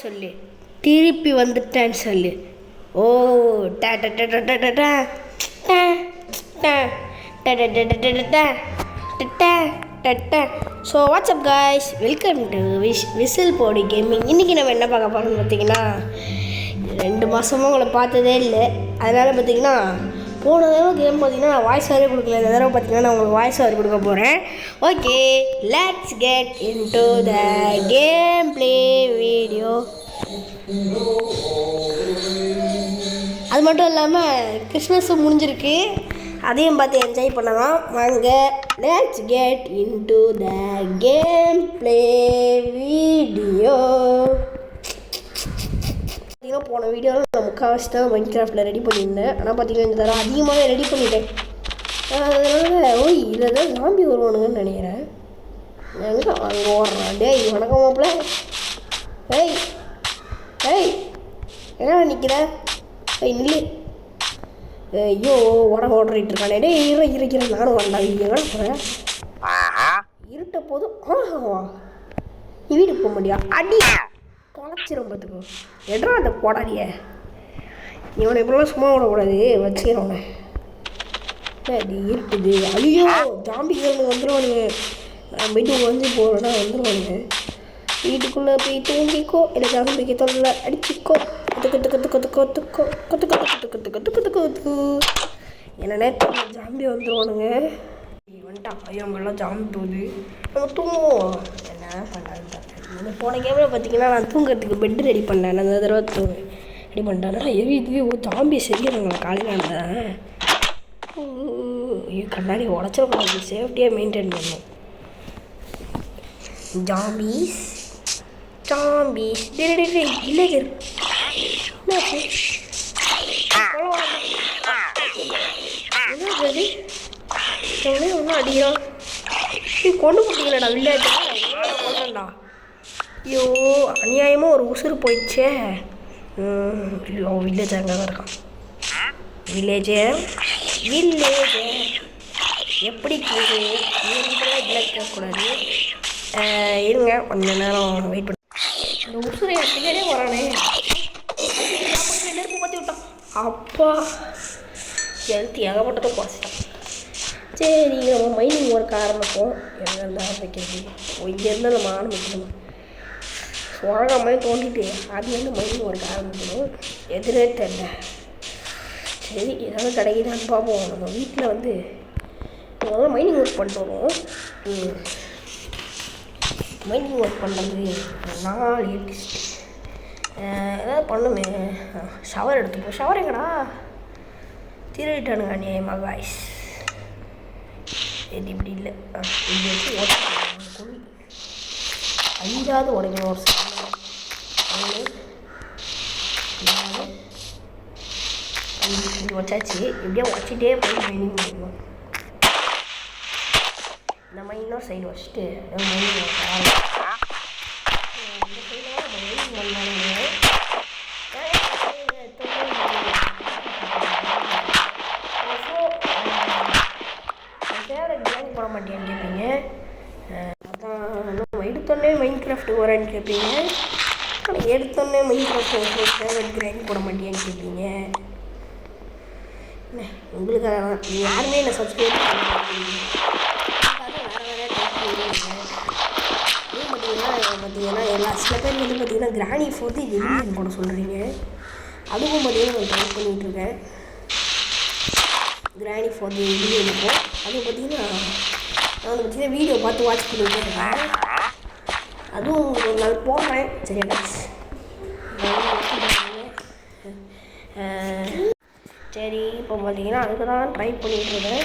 சொல்லு, திருப்பி வந்துட்டேன்னு சொல்லு. ஓ டா டா டா டா டா டா டா டா டா. So WhatsApp guys, welcome to whistle Bodi gaming. இன்றைக்கி நம்ம என்ன பார்க்க போகிறோம்னு பார்த்தீங்கன்னா, 2 மாதமாக உங்களை பார்த்ததே இல்லை. அதனால் பார்த்தீங்கன்னா போன தடவை கேம் பார்த்தீங்கன்னா நான் வாய்ஸ் ஓவரே கொடுக்கல. இந்த தடவை பார்த்தீங்கன்னா நான் உங்களுக்கு வாய்ஸ் ஓவர் கொடுக்க போகிறேன். Okay, let's get into the game play video. அது மட்டும் இல்லாமல் கிறிஸ்மஸும் முடிஞ்சிருக்கு, அதையும் பார்த்து என்ஜாய் பண்ணலாம். வாங்க, let's get into the game play video. பார்த்தீங்கன்னா போன வீடியோவில் நான் முக்கால்வாசி தான் மைன்கிராஃப்டில் ரெடி பண்ணியிருந்தேன். ஆனால் பார்த்தீங்கன்னா இந்த தடவை அதிகமாகவே ரெடி பண்ணிட்டேன். அதனால் இதில் தான் ஜாம்பி வருவானுங்கன்னு நினைக்கிறேன். எங்கே அங்கே ஓடுறான்? டேய் வணக்கம் மாப்பிள்ள. ஏய் ஏய் என்ன நிற்கிற? நில்லு. ஐயோ ஓடிட்டு இருக்கானே. டே இருக்கிறேன் நானும் வரலாம். எங்கே போகிறேன்? இருட்ட போதும் நீ வீட்டுக்கு போக முடியா? அடி தொலைச்சிரும் பார்த்துக்கோ. எட்ரா அந்த போடாதிய, இவனை எப்படிலாம் சும்மா விடக்கூடாது, வச்சுக்கிறவனை. அது இருக்குது. ஐயோ ஜாம்பிகள் வந்துடுவானுங்க. நான் வீட்டுக்கு வந்து போகிறேன்னா வந்துடுவானுங்க. வீட்டுக்குள்ளே போய் தூங்கிக்கோ, இல்லை ஜாம்பிக்கு தொல்லை அடிச்சிக்கோ. என்ன நேரத்தில் ஜாம்பி வந்துடுவானுங்க. வந்துட்டான். ஐயோ அவங்கெல்லாம் ஜாம்பி போகுது, நம்ம தூங்குவோம். என்ன பண்ணான்னு போன கேமில் பார்த்தீங்கன்னா நான் தூங்குறதுக்கு பெட்டு ரெடி பண்ணேன். அந்த தடவை ரெடி பண்ணிட்டேன். இதுவே ஜாம்பி சரியானுங்களா காலையில் இருந்தேன். ஐயோ கண்ணாடி உடச்சிடக்கூடாது, சேஃப்டியாக மெயின்டைன் பண்ணணும். ஜாம்பிஸ் ஜாம்பிஸ் வில்லேஜர் ஒன்றும் அடிக்கிறான். நீ கொண்டு போட்டீங்களா வில்லேஜர்? கொண்டா. ஐயோ அநியாயமாக ஒரு உசுறு போயிடுச்சே. வில்லேஜர் அங்கே தான் இருக்கான். வில்லேஜர் எப்படி கேட்கக்கூடாது. இருங்க கொஞ்சம் நேரம் வெயிட் பண்ண. இந்த உசுரை எடுத்துக்கிட்டே வரானே. நெருப்பு பற்றி விட்டான். அப்பா எழுத்து ஏகப்பட்டதை குறைச்சிட்டான். சரி நம்ம மைனிங் ஒர்க் ஆரம்பிப்போம். எங்கேருந்து ஆரம்பிக்கிறது? இங்கேருந்து நம்ம ஆரம்பிக்கணும். சுரங்கம் மாதிரி தோண்டிட்டு அதுலேருந்து மைனிங் ஒர்க் ஆரம்பிக்கணும். எதிரே தெரியல. சரி ஏதாவது கிடைக்குதான்னு பார்ப்போம். நம்ம வீட்டில் வந்து முதல்ல மைனிங் ஒர்க் பண்ணிட்டு வருவோம். மைனிங் ஒர்க் பண்ணுறது 4 எடுத்துட்டு ஏதாவது பண்ணுமே. ஷவர் எடுத்துப்போம். ஷவர் எங்கடா? திருட்டானுங்க அநியாயமாக காய்ஸ். இது இப்படி இல்லை. இப்படி வச்சு உடச்சு குழி 5ஆவது உடைக்கணும். ஒரு இப்படி வச்சாச்சு. இப்படியே வச்சுட்டே போய் மைனிங் பண்ணிடுவோம். நம்ம இன்னொரு சைடு வச்சுட்டு மைனிங் இந்த சைடெல்லாம் நம்ம மைனிங் பண்ணாலுமே ஃபேவரட் கேம் போட மாட்டேன்னு கேட்பீங்க. அதான் நம்ம எடுத்தோடனே மைன்கிராஃப்ட் வரேன்னு கேட்பீங்க. ஆனால் எடுத்தோடனே மைன்கிராஃப்ட் ஃபேவரட் கிரைண்ட் போட மாட்டேன்னு கேட்பீங்க. உங்களுக்கு யாருமே என்னை சப்ஸ்கிரைப் பண்ண மாட்டேங்க. வேறு டைப் பண்ணுவீங்க. பார்த்தீங்கன்னா எல்லா சில பேர் வந்து பார்த்தீங்கன்னா கிராணி ஃபோர்த்து எலியன் போட சொல்கிறீங்க. அதுவும் பார்த்தீங்கன்னா நான் ட்ரை பண்ணிகிட்ருக்கேன். கிராணி ஃபோர்த்து எலியன் இருக்கும். அதுவும் பார்த்தீங்கன்னா நான் வந்து பார்த்தீங்கன்னா வீடியோ பார்த்து வாட்ச் பண்ணிகிட்டே இருக்கேன். அதுவும் ஒரு நாள் போடுறேன். சரியா சரி இப்போ பார்த்தீங்கன்னா அதுக்கு தான் ட்ரை பண்ணிகிட்ருக்கேன்.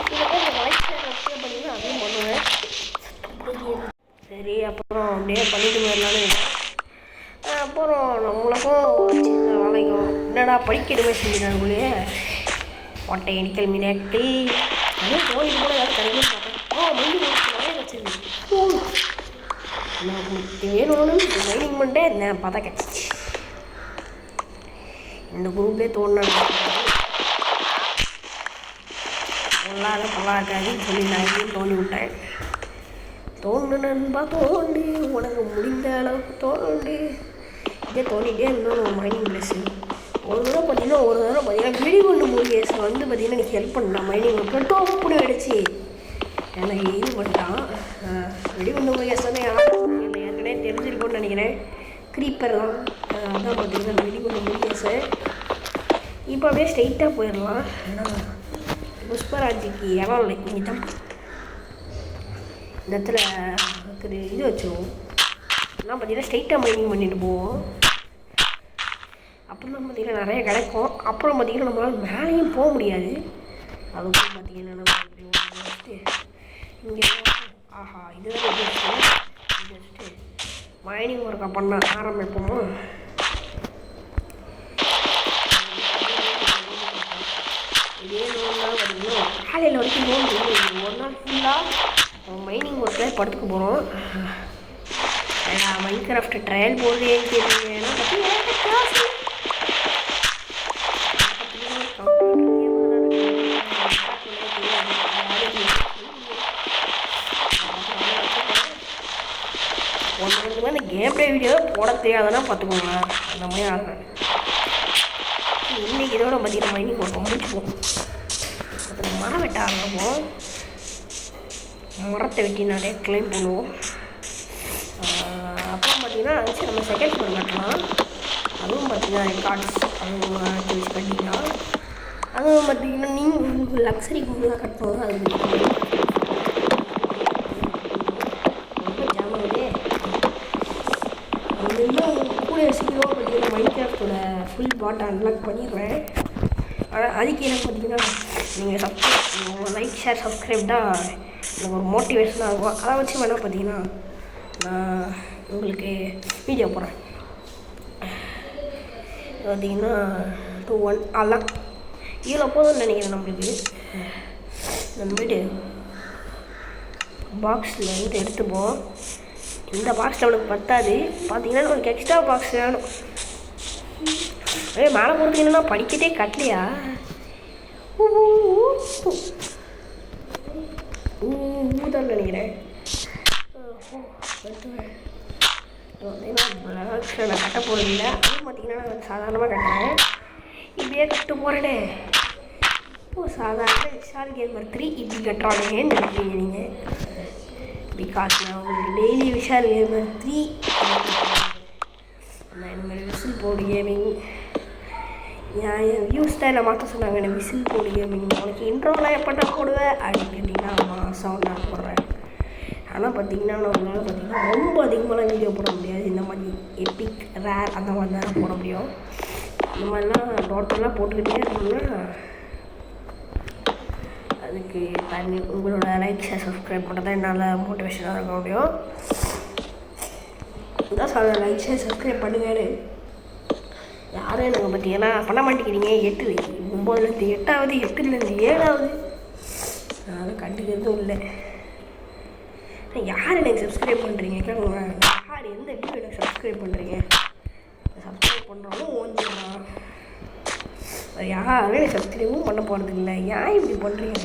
சில பேர் லைஃப்பில் சப்ஸ்கிரைப் பண்ணிங்கன்னா அதுவும் பண்ணுவேன். சரி அப்புறம் அப்படியே பண்ணிட்டு போயிடலான்னு. அப்புறம் நம்மளுக்கும் சின்ன வேலைக்கும் என்னடா படிக்கணுமே செஞ்சுட்டாங்களே. ஒட்டை எணிக்கல் மிராக்கள் அதே கோழிக்கு கூட ஏதாவது கிடைக்கும் பார்த்தேன். நிறைய வச்சிருக்கேன். நான் வேணும்னு மைனிங் பண்ணிட்டே இருந்தேன். பார்த்தா கிடச்சிச்சு. இந்த குரூப்லேயே தோணுனாங்க பொல்லாக்காதுன்னு சொல்லி நான் தோண்டி விட்டேன். தோண்டு நண்பா தோண்டு, உனக்கு முடிந்த அளவுக்கு தோண்டு. இதே தோண்டிகிட்டே இருந்தோம் மைனிங் ப்ளஸ்ஸு. ஒரு தடவை பார்த்தீங்கன்னா வெடிகுண்டு முருகேஸ் வந்து பார்த்தீங்கன்னா எனக்கு ஹெல்ப் பண்ணான். மைனிங் ஒர்க்கில் டோப்புன்னு அடிச்சு எனக்கு இது பண்ணிட்டான். வெடிகுண்டு முருகேஸ் வந்து எனக்கு ஏற்கனவே தெரிஞ்சிருக்கும்னு நினைக்கிறேன். க்ரீப்பர் தான் அதான் பார்த்தீங்கன்னா வெடிகுண்டு முருகேஸு. இப்போ அப்படியே ஸ்ட்ரெயிட்டாக போயிடலாம். ஏன்னா புஷ்பராஜிக்கு இடம் இல்லை. இங்கே தான் இந்த இடத்துல இது வச்சுருவோம். ஆனால் பார்த்தீங்கன்னா ஸ்ட்ரெயிட்டாக மைனிங் பண்ணிட்டு போவோம். அப்புறம் பார்த்திங்கன்னா நிறைய கிடைக்கும். அப்புறம் பார்த்திங்கன்னா நம்மளால் மேலேயும் போக முடியாது. அதுக்கும் பார்த்திங்கன்னா நம்ம வச்சுட்டு இங்கே ஆஹா இதுதான் இது வச்சுட்டு மைனிங் ஒர்க்கை பண்ண ஆரம்பிப்போமோ. இதே 1 நாள் பார்த்திங்கன்னா காலையில் வரைக்கும் ஒரு நாள் ஃபுல்லாக மைனிங் ஒர்க்கில் படுத்துக்க போகிறோம். மைன்கிராஃப்ட் ட்ரையல் போடுறேன்னு கேட்டீங்கன்னா பார்த்தீங்கன்னா இந்த கேம் ப்ளே வீடியோ போட தெரியாதுன்னா பார்த்துக்கோங்க. அந்த மாதிரி ஆடுறேன். இன்றைக்கி இதோட பார்த்தீங்கன்னா மைனிங் ஒர்க்கை முடிச்சுப்போம். அப்புறம் மரம் வெட்ட ஆரம்பிப்போம். மரத்தை வெட்டி நிறைய கிளைம் பண்ணுவோம். அப்புறம் பார்த்திங்கன்னா சரி நம்ம செகண்ட் ஃப்ளோர் கட்டலாம். அதுவும் பார்த்திங்கன்னா ரெக்கார்ட்ஸ் அதுவும் வச்சு கட்டிக்கலாம். அதுவும் பார்த்திங்கன்னா நீங்கள் லக்ஸரி கும்பலாக கட்டணும். அது கூட சீக்கிரமாக பார்த்திங்கன்னா மைன்கிராஃப்டோட ஃபுல் பாட்டை அன்லாக் பண்ணிடுறேன். ஆனால் அதுக்கு என்ன பார்த்திங்கன்னா நீங்கள் உங்கள் லைக் ஷேர் சப்ஸ்கிரைப் தான் எனக்கு ஒரு மோட்டிவேஷனாக இருக்கும். அதை வச்சு வேணால் பார்த்திங்கன்னா நான் உங்களுக்கு வீடியோ போடுறேன். பார்த்திங்கன்னா 2 1 அதெல்லாம் இவ்வளோ போதும்னு நினைக்கிறேன். நம்மளுக்கு நம்மளுக்கு பாக்ஸில் வந்து எடுத்துப்போம். இந்த பாக்ஸ் நம்மளுக்கு பத்தாது. பார்த்திங்கன்னா நம்மளுக்கு எக்ஸ்ட்ரா பாக்ஸ் வேணும். மேலே போகிறதுக்கு என்னன்னா படிக்கட்டே கட்டலையா? ஊதான் நினைக்கிறேன். நான் கட்ட போகிறது இல்லை. அதுவும் பார்த்திங்கன்னா நான் சாதாரணமாக கட்டுறேன். இப்படியே கட்ட போகிறேனே. சாதாரண விஷால் கேமர் 3 இப்படி கட்டுறானேன்னு நினைக்கிறீங்க நீங்கள். பிகாஸ் நான் உங்களுக்கு டெய்லி விஷால் கேமர் 3 நான் இந்த மாதிரி விசில் போர்டு கேமிங் என் வியூஸ் தான் மாற்ற சொன்னாங்க. எனக்கு விசில் போர்டு கேமிங் உனக்கு இன்ட்ரோலாம் எப்போட்டா போடுவேன் அப்படின்னு கேட்டிங்கன்னா மாதம் நான் போடுறேன். ஆனால் பார்த்திங்கன்னா நான் உங்களால் பார்த்திங்கன்னா ரொம்ப அதிகமாகலாம் வீடியோ போட முடியாது. இந்த மாதிரி எபிக் ரேர் அந்த மாதிரி தான் போட முடியும். இந்த மாதிரிலாம் டோட்டலாக போட்டுக்கிட்டே இருக்கணும்னா அதுக்கு தண்ணி உங்களோட லைக் ஷேர் சப்ஸ்கிரைப் பண்ணால் தான் என்னால் மோட்டிவேஷனாக இருக்க முடியும். இதான் சொல்ல லைக் ஷேர் சப்ஸ்கிரைப் பண்ணுங்கன்னு யாரும் எனக்கு பார்த்தீங்கன்னா பண்ண மாட்டேங்கிறீங்க. 8 9லேருந்து 8ஆவது 8லேருந்து 7ஆவது நான் அதை கண்டுக்கிறதும் இல்லை. யார் எனக்கு சப்ஸ்கிரைப் பண்ணுறீங்க கேட்குங்க. யார் எந்த வீடியோ எனக்கு சப்ஸ்கிரைப் பண்ணுறீங்க? சப்ஸ்கிரைப் பண்ணுறவங்களும் ஓஞ்சிடலாம். யாரும் எனக்கு சப்ஸ்கிரைபும் பண்ண போகிறது இல்லை. ஏன் இப்படி பண்ணுறீங்க?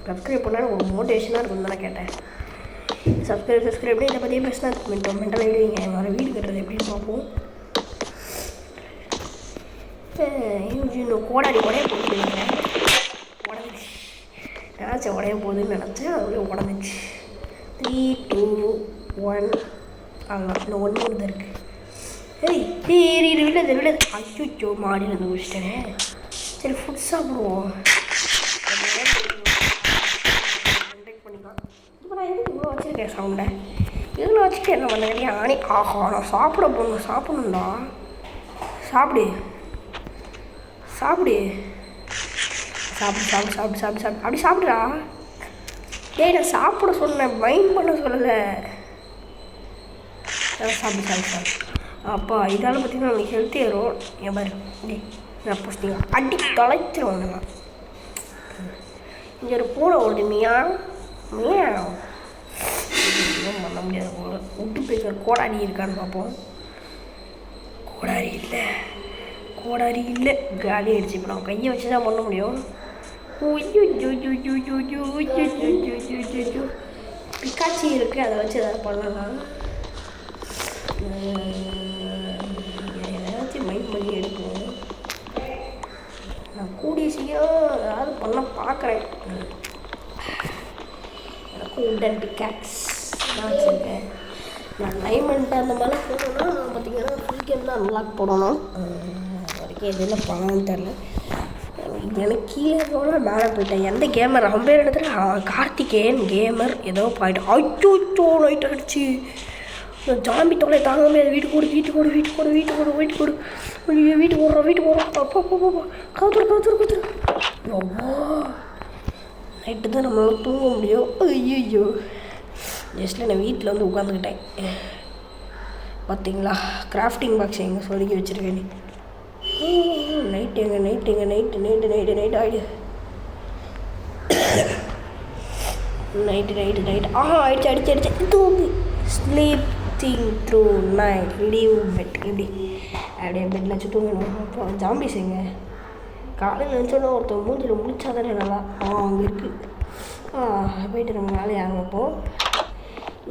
சப்ஸ்கிரைப் பண்ணால் ஒரு மோட்டிவேஷனாக இருக்குன்னு தானே கேட்டேன். சப்ஸ்கிரைப்னு இதை பற்றியே பேசினா மென்டலாக எழுதிங்க. வர வீடு கட்டுறது எப்படின்னு பார்ப்போம். இன்னும் கோடாடி உடைய போட்டுருக்கேன். உடஞ்சி நினச்சேன் உடைய போகுதுன்னு நினச்சேன். அதுவே உடஞ்சிச்சு. 3 2 1 அவ்வளோ இன்னும் 1 தான் இருக்குது. சரி விழுது அச்சோ மாடியில் இருந்து முடிச்சிட்டேன். சரி ஃபுட் சாப்பிடுவோம். பண்ணிக்கலாம். இப்போ நான் எதுக்கு இவ்வளோ வச்சுருக்கேன் சவுண்டை? இதில் வச்சுட்டு என்ன பண்ண வேண்டிய ஆணி ஆஹா நான் சாப்பிடணும்டா. சாப்பிடு அப்படி சாப்பிடுடா. டேய் நான் சாப்பிட சொன்னேன், மைண்ட் பண்ண சொல்லலை. சாப்பிடு. அப்பா இதால் பார்த்திங்கன்னா நம்மளுக்கு ஹெல்த்தி வரும். என் மாதிரி நான் போஸ்டிங்க அடி தொலைச்சிருவாங்க. நான் இங்கே ஒரு பூனை ஓடுது மியா பண்ண முடியாது. உங்களை விட்டு போய்க்கிற கோடாரி இருக்கான்னு பார்ப்போம். கோடாரி இல்லை காலி ஆகிடுச்சு. இப்போ நம்ம கையை வச்சு தான் பண்ண முடியும். பிக்காச்சி இருக்குது, அதை வச்சு எதாவது பண்ணலாம். பண்ணி எடுக்கணும். நான் கூடிய சீக்கிரம் ஏதாவது பண்ண பார்க்குறேன். எனக்கும் உடன் பிக்காக்ஸ் நான் வச்சுருக்கேன். நான் டைமண்ட் அந்த மாதிரிலாம் போடணும்னா நான் பார்த்தீங்கன்னா ஃபுல் கேம் தான் அன்லாக் போடணும். வரைக்கும் எதுவும் பண்ணணும்னு தெரில. எனக்கு கீழே இருக்கவங்க மேலே போயிட்டேன். எந்த கேமர் அவன் பேர் எடுத்துகிட்டு கார்த்திகேயன் கேமர் ஏதோ போயிட்டு அச்சோ லைட் அடிச்சு ஜாம்பி தொலை தாங்க முடியாது. வீட்டுக்கு ஓடுறோம் அப்பா கவுத்துரு நைட்டு தான் நம்மளால தூங்க முடியும். ஐயோ ஜஸ்ட்டில் நான் வீட்டில் வந்து உட்காந்துக்கிட்டேன். பார்த்தீங்களா கிராஃப்டிங் பாக்ஸ் எங்கே சொருகி வச்சுருக்கேன். நைட்டு ஆகிடு. நைட்டு அடிச்சு தூங்கு. Sleeping through night leave bed. இப்படி அப்படியே பெட்டில் வச்சு தூங்கணும். அப்புறம் ஜாம்பிஸுங்க காலையில் நினச்சோன்னா ஒருத்தர் மூஞ்சில் முடிச்சாதானே நல்லா அங்கே இருக்குது. போயிட்டு நம்ம வேலையை ஆரம்பிப்போம்.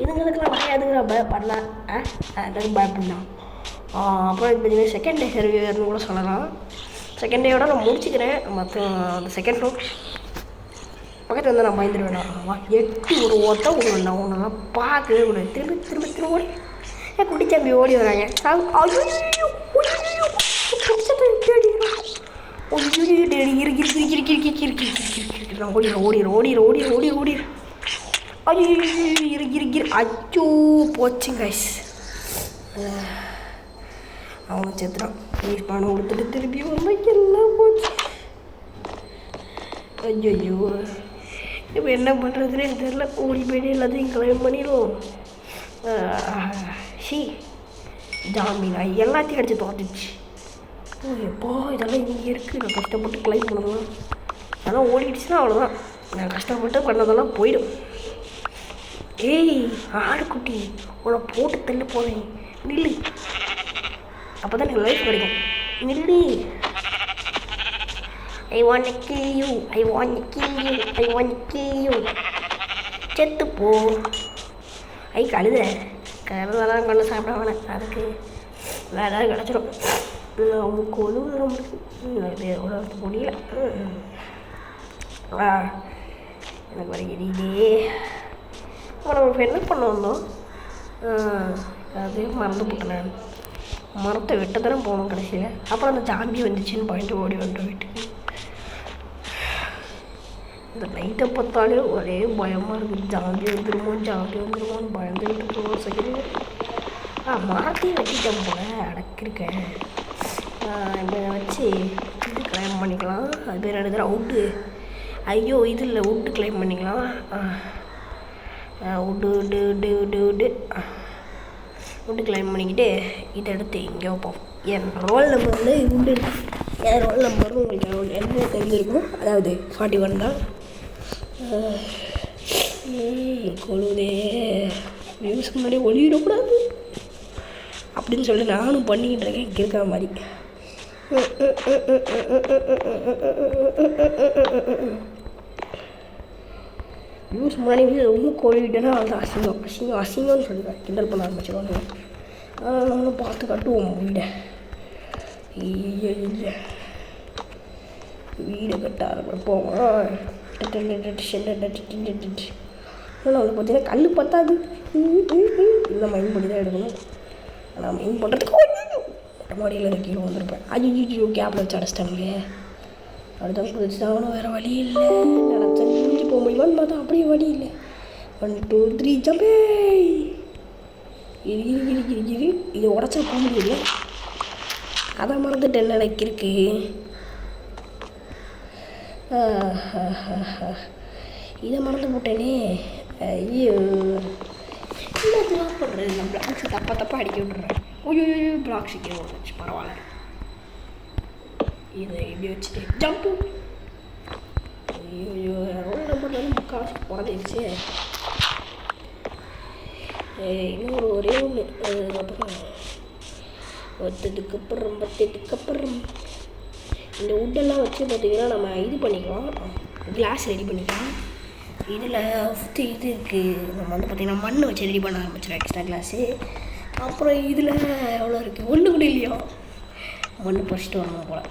இதுங்களுக்கெல்லாம் வரையாதுங்கிற பயப்படலாம். அதுக்கு பயப்படலாம். அப்புறம் இப்போ நீங்கள் செகண்ட் டே சர்வேர்னு கூட சொல்லலாம். செகண்ட் டேயோட நான் முடிச்சுக்கிறேன். மற்ற அந்த செகண்ட் ஃப்ளோர் பக்கத்தில் வந்து நான் பயந்துருவேன். எட்டி ஒரு ஓட்ட விடுவேன். ஒன்றெல்லாம் பார்க்கவே கூடாது. திரும்ப ஓடி ஏன் குடிச்சாம்பி ஓடி வராங்க. ஓடிடு. அச்சோ போச்சுங்க கைஸ். அவங்க செத்துறான். ப்ளீஸ் பணம் கொடுத்துட்டு திருப்பி வந்தால் எல்லாம் போச்சு. ஐயோ இப்போ என்ன பண்ணுறதுனே தெரியல. ஓடி போய்ட்டு எல்லாத்தையும் கிளைம் பண்ணிடுவோம். ஜாமி நான் எல்லாத்தையும் அடித்து தோத்துச்சு. எப்போ இதெல்லாம் இங்கே இருக்குது. நான் கஷ்டப்பட்டு கிளைம் பண்ணலாம். அதெல்லாம் ஓடிடுச்சுன்னா அவ்வளோதான். நான் கஷ்டப்பட்டு பண்ணதெல்லாம் போயிடும். ஏய் ஆடுக்குட்டி உன்னை போட்டு தள்ளி போவேன். நில்லு, அப்போ தான் எனக்கு லைஃப் கிடைக்கும். நில்லு. I want to kill you. செத்து போ. கழுதெல்லாம் கொண்டு சாப்பிட வேணாம். அதுக்கு வேறு ஏதாவது கிடச்சிடும். அவங்க கொழுவுற முடியல. எனக்கு வர எரியுதே. நம்ம என்ன பண்ண வந்தோம்? அது மறந்து போட்டேன். மரத்தை வெட்ட தானே போகணும் கடைசியில். அப்புறம் அந்த ஜாம்பி வந்துச்சுன்னு பாயிண்ட் ஓடி வந்துட்டோம் வீட்டுக்கு. இந்த நைட்டை பார்த்தாலே ஒரே பயமாக இருக்குது. ஜாம்பி வந்துருமோன்னு பயந்துக்கிட்டு இருக்கோம். செகண்ட் மரத்தையும் வெட்டிட்டேன் போல அடக்கிருக்கேன். இதை வச்சு இது கிளைம் பண்ணிக்கலாம். அது பேர் எடுக்கிற அவுட்டு. ஐயோ இது இல்லை, உட்டு கிளைம் பண்ணிக்கலாம். உட்டு கிளைம் பண்ணிக்கிட்டு இதை எடுத்து இங்கே வைப்போம். என் ரோல் நம்பரில் உண்டு இருக்குது. என் ரோல் நம்பரும் உங்களுக்கு என்ன தெரிஞ்சிருக்கும். அதாவது 41 தான். கொழுதே நியூஸ்க்கு முன்னாடி ஒளிவிடக்கூடாது அப்படின்னு சொல்லிட்டு நானும் பண்ணிக்கிட்டு இருக்கேன். இங்கே இருக்கிற மாதிரி நியூஸ் முன்னாடி ரொம்ப கோழிக்கிட்டேன்னா அது அசிங்கம்னு சொல்லுவேன். கிண்டல் பண்ண ஆரம்பிச்சிடுவாங்க. நானும் பார்த்து கட்டுவோம் வீடை. வீடை கட்ட ஆரம்பிப்போம். ஆனால் வந்து பார்த்தீங்கன்னா கல் பத்தாது. இல்லை மைண்ட் பண்ணி தான் எடுக்கணும். ஆனால் மைண்ட் பண்ணுறதுக்கு மாடியில் கீழே வந்திருப்பேன். ஐயோ கேப்பில் வச்சு அடைச்சிட்டாங்களே. அடுத்த புதுச்சு தான் வேறு வழி இல்லை. நினச்சா முடிஞ்சு போக முடியுமான்னு பார்த்தா அப்படியே வழி இல்லை. 1 2 3 ஜம்பே. இது உடச்சா போக முடியல. அதை மறந்துட்டு நினைக்கிருக்கு. இதை மறந்து போட்டேனே. ஐயோ என்ன பிளாக் பண்ணுறது? நான் பிளாக்ஸை தப்பாக அடிக்க விட்றேன். ஐயோ பிளாக்ஸ் கீழே வந்துச்சு. பரவாயில்ல. இதை இப்படி வச்சுட்டு ஜம்ப்பு. ஐயோ ரோல் நம்பர் வந்து முக்கால்வாசி குறைஞ்சிருச்சு. இன்னொரு ஒரே ஒன்று. அப்புறம் 10க்கு அப்புறம் இந்த உட்டெல்லாம் வச்சு பார்த்திங்கன்னா நம்ம இது பண்ணிக்கலாம். கிளாஸ் ரெடி பண்ணிக்கலாம். இதில் இது இருக்குது. நம்ம வந்து பார்த்திங்கன்னா மண் வச்சு ரெடி பண்ண ஆரம்பிச்சிடும் எக்ஸ்ட்ரா கிளாஸு. அப்புறம் இதில் எவ்வளோ இருக்குது? ஒன்று கூட இல்லையா? மண் பறிச்சிட்டு வரணும் போல்.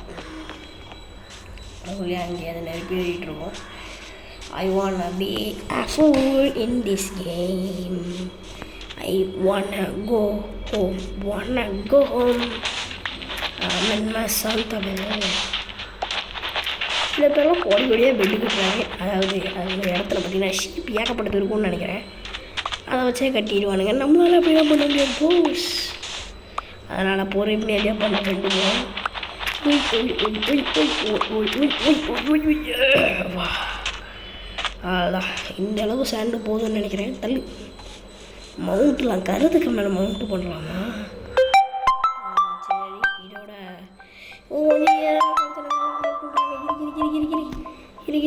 அதுக்குள்ளேயே அங்கேயே அதை நெருப்பி ஏறிட்டு இருக்கோம். I wanna be a fool in this game. I wanna go home. I'm in my Santa Bella. சில பேர்லாம் கோடி கோடியாக பெட்டு கட்டுறாங்க. அதாவது அந்த இடத்துல பார்த்தீங்கன்னா ஷீப் ஏகப்பட்டது இருக்கும்னு நினைக்கிறேன். அதை வச்சே கட்டிடுவானுங்க. நம்மளால் அப்படிலாம் பண்ண முடியாது போஸ். அதனால் பொறுமையாக பண்ண வேண்டுமோ. அதான் இந்த அளவு சாண்டு போதும்னு நினைக்கிறேன். தள்ளு மவுண்ட்லாம் கருதுக்கு மேலே மவுண்ட்டு பண்ணலாமா? சரி இதோட இரு